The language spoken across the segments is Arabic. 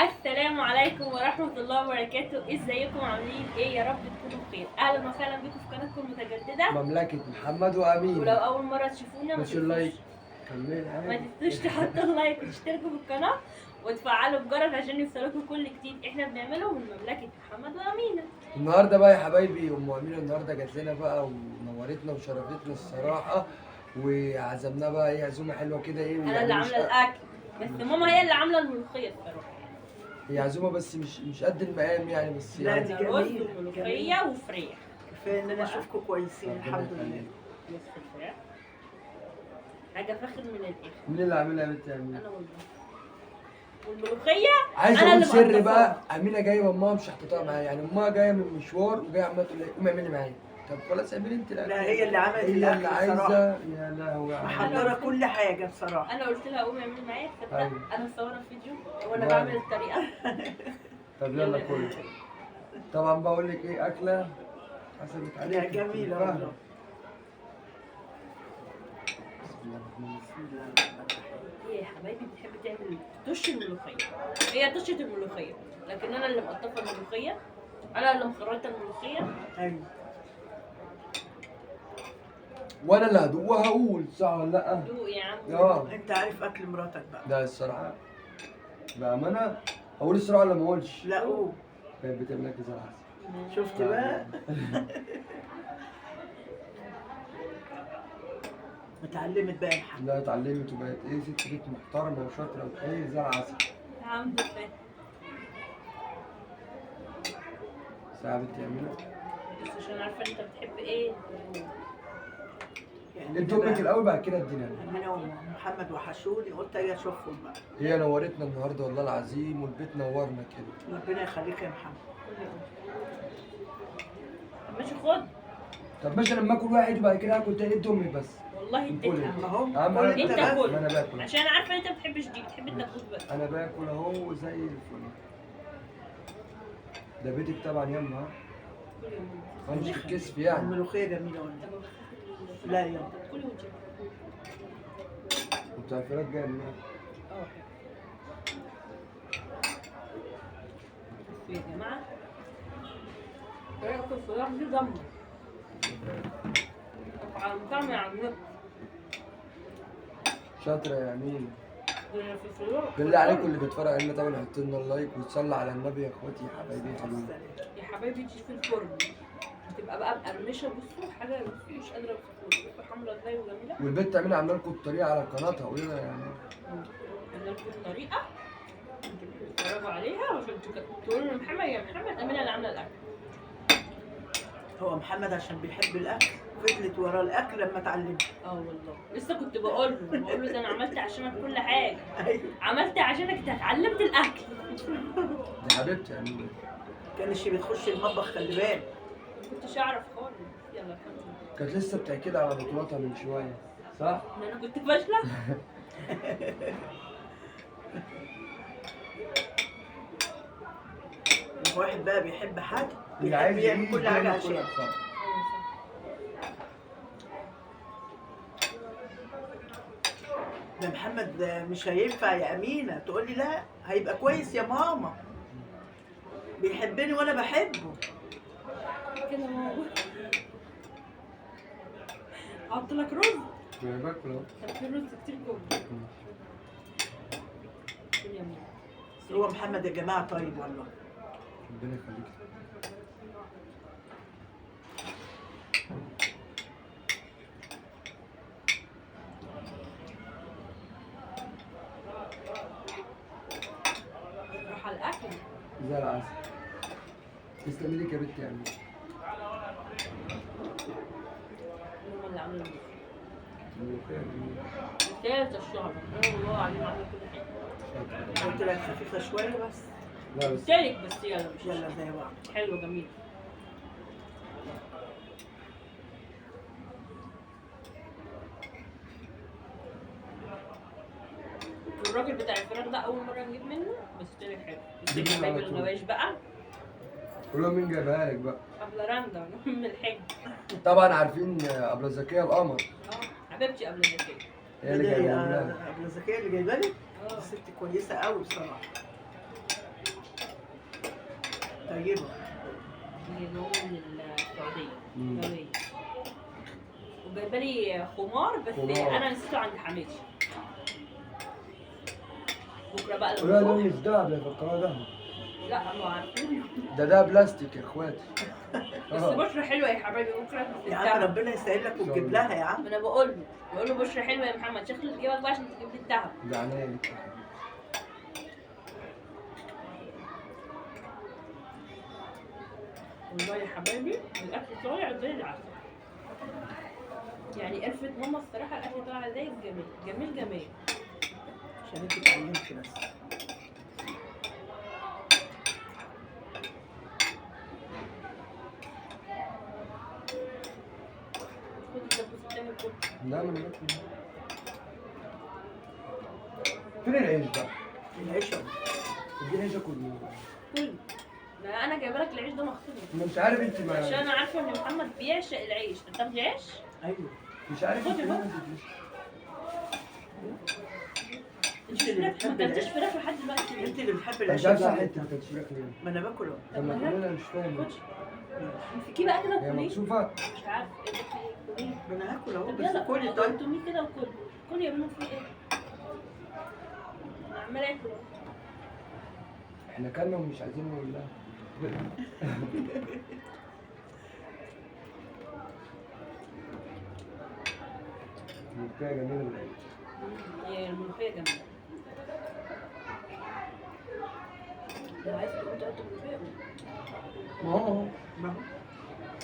السلام عليكم ورحمة الله وبركاته، ازيكم عاملين ايه؟ يا رب تكونوا بخير. اهلا وسهلا بكم في قناتكم المتجددة. مملكة محمد وأمين. ولو اول مرة تشوفونا ما مش اللايك تنسوش كمل عادي. تحطوا اللايك وتشتركوا في القناة وتفعلوا الجرس عشان يوصلكم كل جديد احنا بنعمله من مملكة محمد وأمينة. النهارده بقى يا حبايبي أم أمينة النهارده جات لنا بقى ونورتنا وشرفتنا الصراحة، وعزمناها بقى إيه عزومة حلوة كده إيه انا يعني اللي مش عاملة الاكل، بس ماما هي اللي عاملة الملوخية الصراحة. هي عزومة بس مش قد المقام يعني بس لا، يعني دي رز جميل، وملوخية جميل. وفريخ. كفايه ان انا اشوفكم كويسين ربنا الحمد لله. يخليك. نص الفراخ حاجة فاخر من الاخر. مين اللي عاملها يا بنتي يا أمينة؟ انا والله. والملوخية عايز انا أقول اللي سر مقطفاها. بقى، أمينة جاية أمها مش حاططها معايا، يعني أمها جاية من مشوار وجاية عمالة تقول لي قومي اعملي معايا. طب خلاص اعملي أنت الأكل. لا، هي اللي عملت هي اللي الاكل عايزة. بصراحه، يا لهوي يا عم. محضره كل حاجه بصراحه. انا قلت لها قومي اعملي معايا، تصدق أيوة. انا مصوره فيديو وانا واو. بعمل الطريقه. طب يلا كل. طبعا بقول لك ايه اكله حسبت لا، عليك. جميله فاهمة. والله. بسم الله الرحمن الرحيم. بسم الله الرحمن الرحيم. هي يا حبايبي بتحب تعمل تش الملوخيه، هي طشه الملوخيه، لكن انا اللي مقطفه الملوخيه، انا اللي مخرطه الملوخيه. ايوه، وانا اللي هدوق وهقول صح ولا لا؟ دوق يا عم. اه انت عارف اكل مراتك بقى. ده الصراحه بامانه اقول الصراحه ولا ما اقولش؟ لا، قول. كانت بتعمل لك زي العسل. شفت بقى. اتعلمت بقى يا محمد. لا اتعلمت وبقت ايه ست بيت محترمه وشاطره وايه زي العسل. الحمد لله. ساعه بنتي يعملها. بس عشان عارفه انت بتحب ايه. يعني انت بقى امك الاول بعد كده ادينا. انا ومحمد وحشوني، قلت اجي اشوفهم بقى. هي نورتنا النهارده والله العظيم والبيت نورنا كده. ربنا يخليك يا محمد. طب ماشي خد. طب ماشي لما اكل واحد وبعد كده اكل تاني ادي امي بس. والله اديتها. ما هو أهم قول حاجة انت انت بقى. كل. ما انا باكل. عشان عارفه انت ما بتحبش دي، بتحب الدبوس بس. انا باكل اهو زي الفل. ده بيتك طبعا يما ها؟ كل يوم. أنا مش في الكسف يعني. الملوخيه جميله والله. طب لا يلا. كل وجه. وبتاع الفراخ جاي منين؟ اه يا جماعه طريقه الفراخ دي جامده. طبعا مطعم على النت. شاطرة يا أمين. في الفراخ بالله عليكم اللي بيتفرج علينا طبعا يحط لنا اللايك ويصلي على النبي يا اخواتي يا حبايبي حلوين. يا حبايبي تيجي في الفرن تبقى بقى مقرمشه. بصوا حاجه بصوا مش قادره اوصفها، بصوا حمرا ازاي وجميله. والبنت تعملها عامله لكم الطريقة على قناتها قولي لنا يعني. عملنا لكم الطريقه انتوا بتتفرجوا عليها عشان تقولوا لمحمد يا محمد امينه اللي عامله الاكل. هو محمد عشان بيحب الاكل فضلت ورا الاكل لما اتعلمت. اه والله لسه كنت بقول له ده انا عملت عشانك كل حاجه، ايوه، عملت عشانك انت اتعلمت الاكل. دي حبيبتي يا أمين. كانش بتخش المطبخ خلي بالك. ما كنتش اعرف خالص. يلا الحمد لله. كانت لسه بتحكي لي على بطولاتها من شوية صح؟ ان انا كنت فاشله. واحد بقى بيحب حاجه اللي بيحب عايز يعمل كل حاجه يعمل عشان. صح. ده محمد مش هينفع يا امينه تقول لي لا هيبقى كويس يا ماما. بيحبني وانا بحبه. كده هو احط لك رز. أنا باكل أهو. طب في رز كتير جوه. كل يوم. هو محمد يا جماعه طيب والله. ربنا يخليك. راح على الاكل. زي العسل. تسلمي لك يا بنتي يا أمين. هم اللي عملوا الملوخية جميلة. ثالث الشهر والله عليهم عملوا كل حاجه. قلت لك خفيفه شويه بس. لا بس اشترك بس يلا مش يلا زي بعض. حلو جميل. الراجل بتاع الفراخ ده اول مره نجيب منه بس طلع حلو. بس جيب منه جايب على طول. الغوايش بقى قول لهم مين جايبها لك بقى. قبل رندا من الحج. طبعا عارفين أبلة زكية القمر. اه حبيبتي قبل الزكاه. هي اللي جايبها لنا. ابله زكيه اللي جايبه لي. اه ست كويسه قوي بصراحه. طيبه. هي جايه من السعوديه. مم. جايه. وجايبه لي خمار بس خمار. انا نسيته عند حماتي. بكره بقى لا لما ده نروح. مش دهب يا فكرة ده. لا ما عارفين. ده بلاستيك يا اخواتي. بس بشرة حلوه يا حبايبي بكره في يا عم الدهب. ربنا يسهل لك وتجيب لها يا عم. ما انا بقول له بشرة حلوه يا محمد، شكل جيبك بقى عشان تجيب لي الدهب. ده عناية. والله يا حبايبي الاكل طالع زي العسل. يعني الفت ماما الصراحه الاكل طالع زي الجميل، جميل جميل. عشان انت اتعلمتي بس. خد الدبوس التاني كله. لا ما باكل. فين العيش بقى؟ العيشه اديني عيش اكل منه. كله. ده انا جايبه لك العيش ده مخصوص انا مش عارف انت عشان ما انا عارفه ان محمد بيعشق العيش. انت بتاخدي عيش؟ ايوه. مش عارف انت خدي ما بقى. تديش. انت اللي ما بتحب اكلتش العيش. فراخ لحد دلوقتي. انت اللي بتحب انت العيش. عارف صح انت ما تاكلش فراخ ليه؟ ما انا باكله. طب ما تقول انا مش فاهم. خدي. امسكيه بقى كده هي وكليه. مكسوفة؟ مش عارف ايه ده في ايه، كليه. ما انا هاكل اهو طب بس يلا كلي طيب. قلتميه كده وكل. كل يا ابني في ايه؟ انا عماله اكل. احنا كلنا ومش عايزين نقول لها. الملوخية جميلة بالعيش. هي الملوخيه جميله. لو عايز تقوم تقعد الملوخيه قوم. ما هو ما هو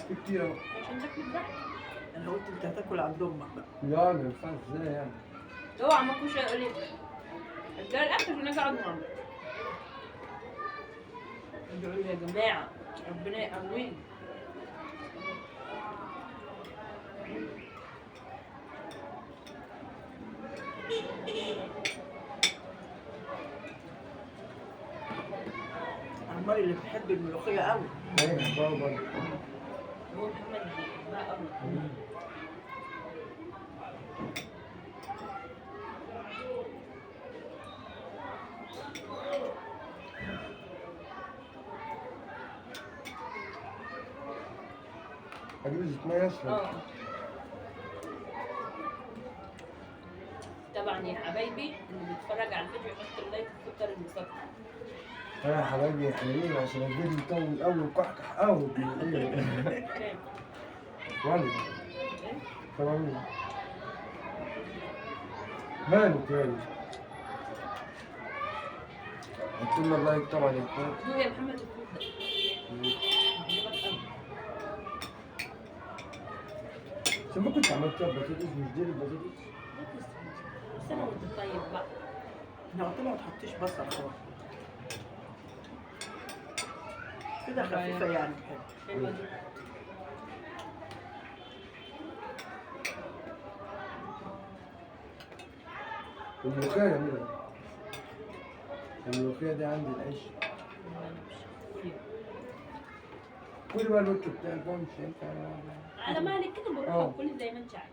في كتير اهو. عشان تاكل براحتك. انا قلت انت هتاكل عند امك بقى. لا ما ينفعش ازاي يعني. اوعى ما كوش يقول لي اديها الاكل عشان اجي اقعد معاهم. ادعوا لي يا جماعه ربنا يقويني. عمار اللي بتحب الملوخيه قوي. ايوه بحبها برضه. هو محمد بيحبها قوي. اجيب زيت ميه اشرب. اه طبعا يا حبايبي اللي بيتفرج على الفيديو يحط اللايك والسكر المسكر. يا حبايبي حلوين عشان الفيديو يطول قوي وكحكح قوي. كام؟ والله إيه؟ تمام. ماله تاني. حطوا لنا اللايك طبعا يا اخوات. دوق يا محمد الفول ده. عجبك قوي. عشان ما كنت عملت بطاطس مش دي البطاطس. بس انا وانت طيب بقى. انا قلت له ما تحطيش بصل خالص. كده خفيفه يعني حلو. حلوه دي. الملوخية جميلة. الملوخية دي عندي العيش. كل بقى الوقت بتاع البون مش هينفع. على مالك كده بروح اكل زي ما انت عايز.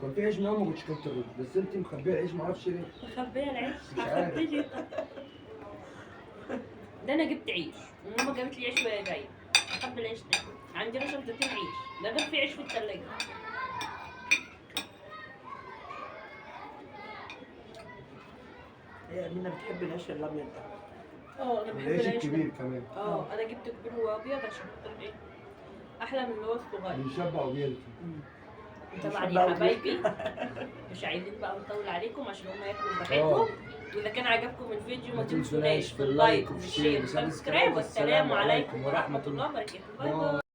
كان في عيش من يوم ما كنتش كلت الرز بس انت مخبيه العيش معرفش ليه. مخبيه العيش. مش عارف. هخبيه ليه طب؟ ده انا جبت عيش وماما جابت لي عيش وهي جايه. هخبي العيش ده. عندي شنطتين عيش. ده غير في عيش في الثلاجه. هي امينه بتحب العيش الابيض ده. اه انا بحب العيش العيش الكبير ده. كمان. اه انا جبت كبير وابيض عشان خاطر ايه؟ احلى من اللي هو الصغير. بيشبع وبيلفي. طبعا يا حبايبي مش عايزين بقى نطول عليكم عشان هم ياكلوا براحتهم. واذا كان عجبكم الفيديو ما تنسوناش في اللايك وفي الشير والسبسكرايب. والسلام عليكم ورحمه الله وبركاته. باي باي.